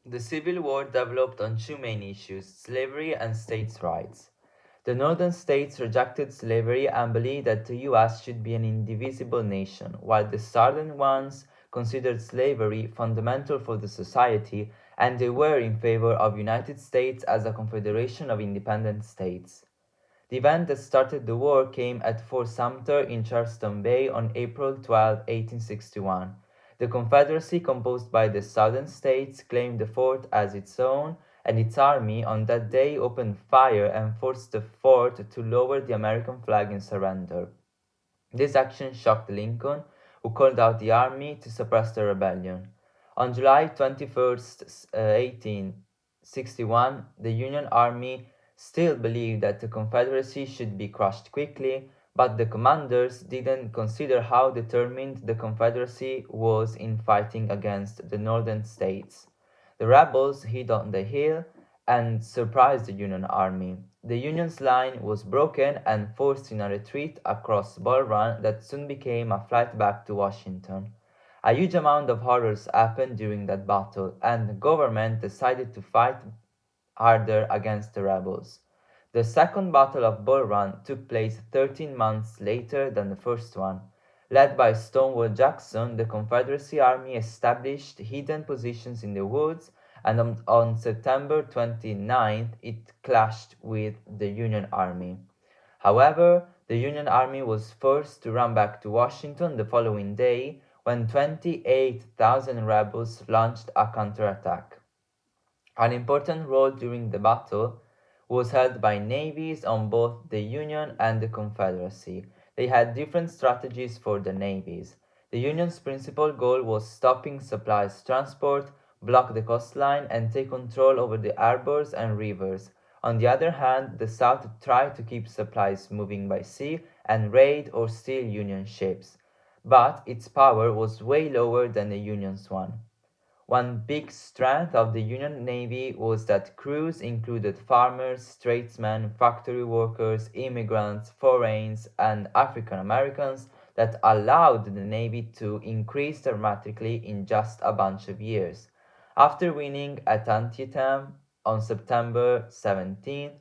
The Civil War developed on two main issues, slavery and states' rights. The northern states rejected slavery and believed that the US should be an indivisible nation, while the southern ones considered slavery fundamental for the society and they were in favor of United States as a confederation of independent states. The event that started the war came at Fort Sumter in Charleston Bay on April 12, 1861. The Confederacy, composed by the Southern states, claimed the fort as its own, and its army on that day opened fire and forced the fort to lower the American flag in surrender. This action shocked Lincoln, who called out the army to suppress the rebellion. On July 21, 1861, the Union Army still believed that the Confederacy should be crushed quickly, but the commanders didn't consider how determined the Confederacy was in fighting against the northern states. The rebels hid on the hill and surprised the Union army. The Union's line was broken and forced in a retreat across Bull Run that soon became a flight back to Washington. A huge amount of horrors happened during that battle, and the government decided to fight harder against the rebels. The Second Battle of Bull Run took place 13 months later than the first one. Led by Stonewall Jackson, the Confederacy Army established hidden positions in the woods, and on September 29th it clashed with the Union Army. However, the Union Army was forced to run back to Washington the following day when 28,000 rebels launched a counterattack. An important role during the battle was held by navies on both the Union and the Confederacy. They had different strategies for the navies. The Union's principal goal was stopping supplies transport, block the coastline, and take control over the harbors and rivers. On the other hand, the South tried to keep supplies moving by sea and raid or steal Union ships. But its power was way lower than the Union's one. One big strength of the Union Navy was that crews included farmers, tradesmen, factory workers, immigrants, foreigners, and African Americans that allowed the Navy to increase dramatically in just a bunch of years. After winning at Antietam on September 17,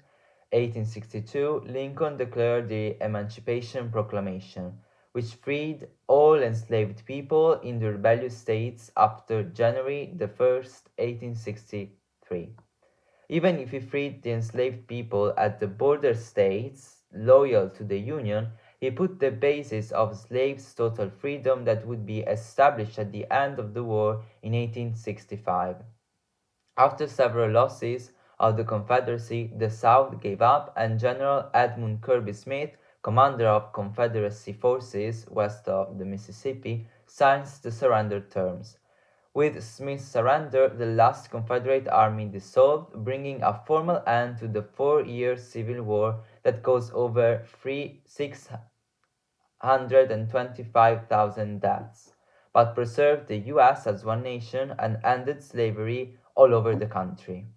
1862, Lincoln declared the Emancipation Proclamation, which freed all enslaved people in the rebellious states after January 1st, 1863. Even if he freed the enslaved people at the border states loyal to the Union, he put the basis of slaves' total freedom that would be established at the end of the war in 1865. After several losses of the Confederacy, the South gave up, and General Edmund Kirby Smith, commander of Confederacy forces west of the Mississippi, signs the surrender terms. With Smith's surrender, the last Confederate army dissolved, bringing a formal end to the 4-year Civil War that caused over 625,000 deaths, but preserved the US as one nation and ended slavery all over the country.